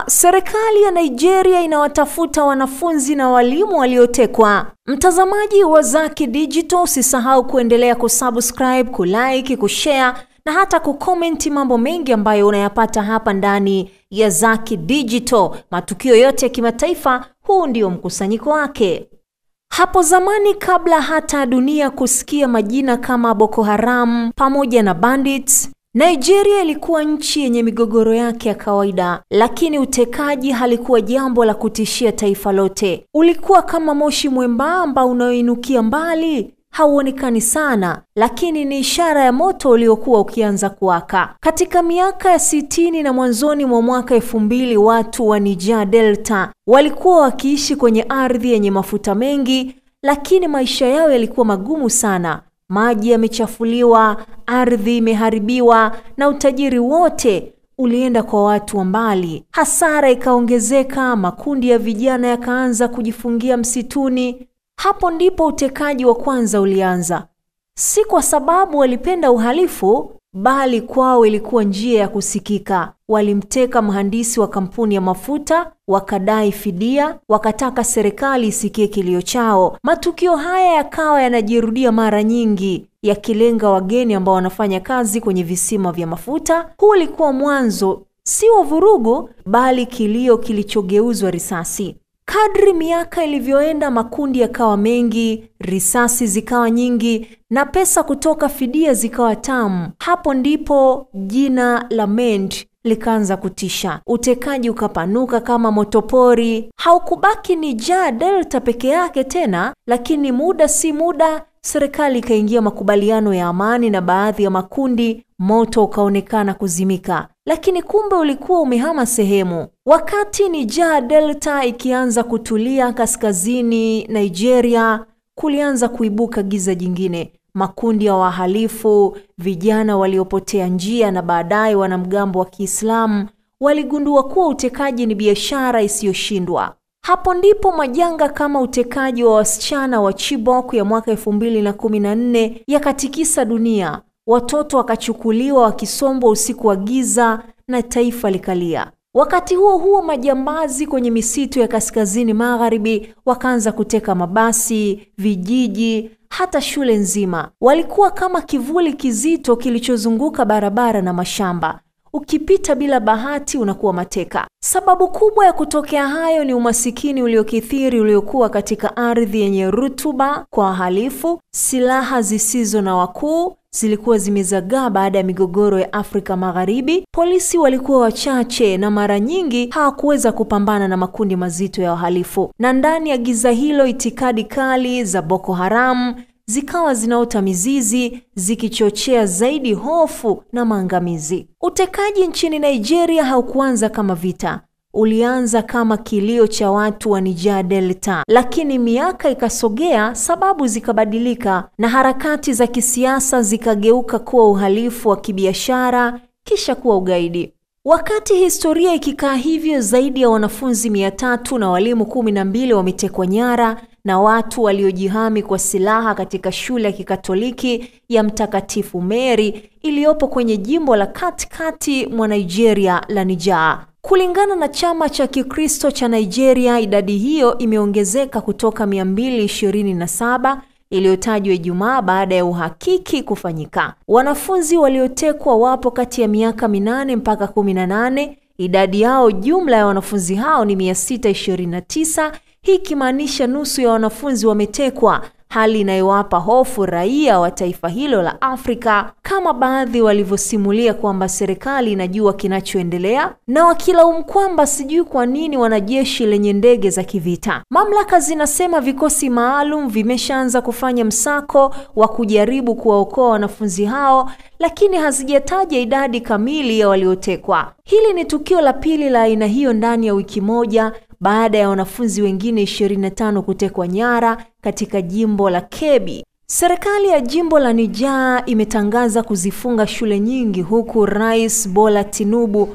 Serikali ya Nigeria inawatafuta wanafunzi na walimu waliotekwa. Mtazamaji wa Zaki Digital, usisahau kuendelea kusubscribe, kulike, kushare na hata kucomment mambo mengi ambayo unayapata hapa ndani ya Zaki Digital. Matukio yote ya kimataifa, huu ndio mkusanyiko wake. Hapo zamani, kabla hata dunia kusikia majina kama Boko Haram pamoja na bandits, Nigeria ilikuwa nchi yenye migogoro yake ya kawaida, lakini utekaji halikuwa jambo la kutishia taifa lote. Ulikuwa kama moshi mwembamba unaoinukia mbali, hauonekani sana, lakini ni ishara ya moto uliokuwa ukianza kuwaka. Katika miaka ya 60 na mwanzoni mwa mwaka 2000, watu wa Niger Delta walikuwa wakiishi kwenye ardhi yenye mafuta mengi, lakini maisha yao yalikuwa magumu sana. Maji yamechafuliwa, ardhi imeharibiwa na utajiri wote ulienda kwa watu wa mbali. Hasara ikaongezeka, makundi ya vijana yakaanza kujifungia msituni. Hapo ndipo utekaji wa kwanza ulianza. Si kwa sababu walipenda uhalifu, bali kwao ilikuwa njia ya kusikika. Walimteka mhandisi wa kampuni ya mafuta, wakadai fidia, wakataka serikali isikie kilio chao. Matukio haya yakawa yanajirudia mara nyingi, yakilenga wageni ambao wanafanya kazi kwenye visima vya mafuta. Huu ulikuwa mwanzo si wa vurugu, bali kilio kilichogeuzwa risasi. Kadri miaka ilivyoenda, makundi yakawa mengi, risasi zikawa nyingi na pesa kutoka fidia zikawa tamu. Hapo ndipo jina la Mend likaanza kutisha. Utekaji ukapanuka kama motopori. Haukubaki Niger Delta peke yake tena, lakini muda si muda serikali ikaingia makubaliano ya amani na baadhi ya makundi. Moto ukaonekana kuzimika, lakini kumbe ulikuwa umehama sehemu. Wakati Niger Delta ikianza kutulia kaskazini Nigeria, kulianza kuibuka giza jingine. Makundi ya wahalifu, vijana waliopotea njia na baadaye wanamgambo wa Kiislamu waligundua kuwa utekaji ni biashara isiyoshindwa. Hapo ndipo majanga kama utekaji wa wasichana wa Chibok ya mwaka 2014 yakatikisa dunia. Watoto wakachukuliwa wakisombwa usiku wa giza na taifa likalia. Wakati huo huo, majambazi kwenye misitu ya kaskazini magharibi wakaanza kuteka mabasi, vijiji, hata shule nzima. Walikuwa kama kivuli kizito kilichozunguka barabara na mashamba. Ukipita bila bahati unakuwa mateka. Sababu kubwa ya kutokea hayo ni umasikini uliokithiri uliokuwa katika ardhi yenye rutuba kwa wahalifu. Silaha zisizo na wakuu zilikuwa zimezagaa baada ya migogoro ya Afrika Magharibi. Polisi walikuwa wachache na mara nyingi hawakuweza kupambana na makundi mazito ya wahalifu. Na ndani ya giza hilo, itikadi kali za Boko Haram zikawa zinaota mizizi, zikichochea zaidi hofu na maangamizi. Utekaji nchini Nigeria haukuanza kama vita. Ulianza kama kilio cha watu wa Niger Delta, lakini miaka ikasogea, sababu zikabadilika na harakati za kisiasa zikageuka kuwa uhalifu wa kibiashara, kisha kuwa ugaidi. Wakati historia ikikaa hivyo, zaidi ya wanafunzi 300 na walimu 12 wametekwa nyara na watu waliojihami kwa silaha katika shule ya Kikatoliki ya Mtakatifu Mary iliyopo kwenye jimbo la katikati mwa Nigeria la Niger. Kulingana na chama cha Kikristo cha Nigeria, idadi hiyo imeongezeka kutoka 227 iliyotajwa Ijumaa baada ya uhakiki kufanyika. Wanafunzi waliotekwa wapo kati ya miaka 8 mpaka 18. Idadi yao jumla ya wanafunzi hao ni 629. Hii kimaanisha nusu ya wanafunzi wametekwa, hali inayowapa hofu raia wa taifa hilo la Afrika, kama baadhi walivyosimulia kwamba serikali inajua kinachoendelea na wakilaumu kwamba sijui kwa nini wanajeshi lenye ndege za kivita. Mamlaka zinasema vikosi maalum vimeshaanza kufanya msako wa kujaribu kuwaokoa wanafunzi hao, lakini hazijataja idadi kamili ya waliotekwa. Hili ni tukio la pili la aina hiyo ndani ya wiki moja, baada ya wanafunzi wengine 25 kutekwa nyara katika jimbo la Kebbi. Serikali ya jimbo la Niger imetangaza kuzifunga shule nyingi, huku Rais Bola Tinubu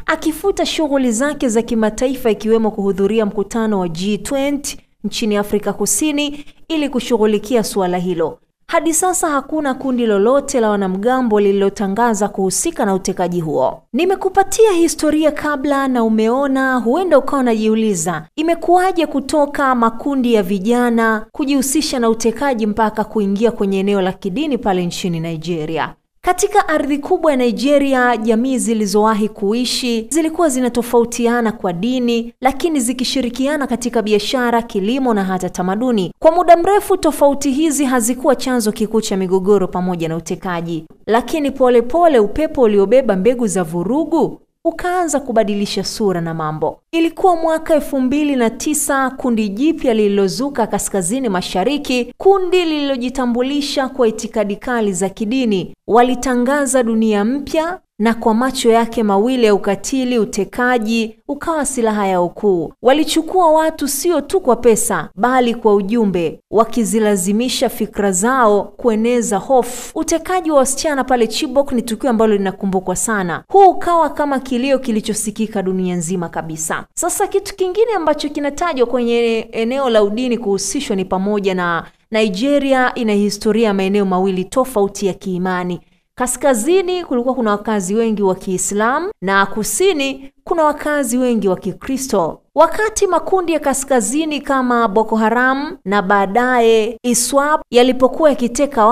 akifuta shughuli zake za kimataifa, ikiwemo kuhudhuria mkutano wa G20 nchini Afrika Kusini ili kushughulikia suala hilo. Hadi sasa hakuna kundi lolote la wanamgambo lililotangaza kuhusika na utekaji huo. Nimekupatia historia kabla na umeona, huenda ukawa unajiuliza imekuwaje kutoka makundi ya vijana kujihusisha na utekaji mpaka kuingia kwenye eneo la kidini pale nchini Nigeria. Katika ardhi kubwa ya Nigeria, jamii zilizowahi kuishi zilikuwa zinatofautiana kwa dini, lakini zikishirikiana katika biashara, kilimo na hata tamaduni. Kwa muda mrefu tofauti hizi hazikuwa chanzo kikuu cha migogoro pamoja na utekaji. Lakini pole upepo uliobeba mbegu za vurugu ukaanza kubadilisha sura na mambo. Ilikuwa mwaka 2009, kundi jipya lililozuka kaskazini mashariki, kundi lililojitambulisha kwa itikadi kali za kidini. Walitangaza dunia mpya, na kwa macho yake mawili ya ukatili, utekaji ukawa silaha yao kuu. Walichukua watu sio tu kwa pesa, bali kwa ujumbe, wakizilazimisha fikra zao, kueneza hofu. Utekaji wa wasichana pale Chibok ni tukio ambalo linakumbukwa sana. Huu ukawa kama kilio kilichosikika dunia nzima kabisa. Sasa kitu kingine ambacho kinatajwa kwenye eneo la udini kuhusishwa ni pamoja na Nigeria ina historia ya maeneo mawili tofauti ya kiimani. Kaskazini kulikuwa kuna wakazi wengi wa Kiislamu na kusini kuna wakazi wengi wa Kikristo. Wakati makundi ya kaskazini kama Boko Haram na baadaye ISWAP yalipokuwa yakiteka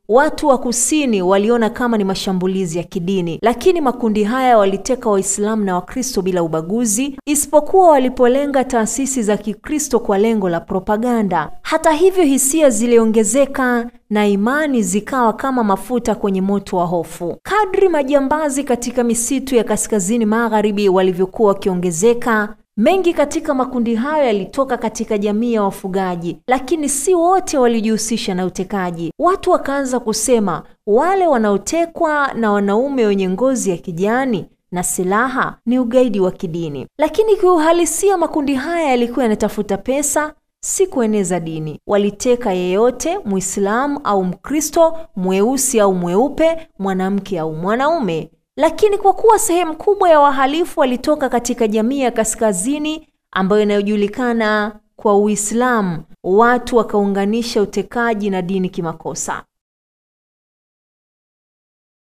watu wa kusini waliona kama ni mashambulizi ya kidini. Lakini makundi haya waliteka Waislamu na Wakristo bila ubaguzi, isipokuwa walipolenga taasisi za Kikristo kwa lengo la propaganda. Hata hivyo, hisia ziliongezeka na imani zikawa kama mafuta kwenye moto wa hofu. Kadri majambazi katika misitu ya kaskazini magharibi walivyokuwa wakiongezeka, mengi katika makundi hayo yalitoka katika jamii ya wafugaji, lakini si wote walijihusisha na utekaji. Watu wakaanza kusema wale wanaotekwa na wanaume wenye ngozi ya kijani na silaha ni ugaidi wa kidini. Lakini kiuhalisia makundi haya yalikuwa yanatafuta pesa, si kueneza dini. Waliteka yeyote, Muislamu au Mkristo, mweusi au mweupe, mwanamke au mwanaume. Lakini kwa kuwa sehemu kubwa ya wahalifu walitoka katika jamii ya kaskazini ambayo inayojulikana kwa Uislamu, watu wakaunganisha utekaji na dini kimakosa.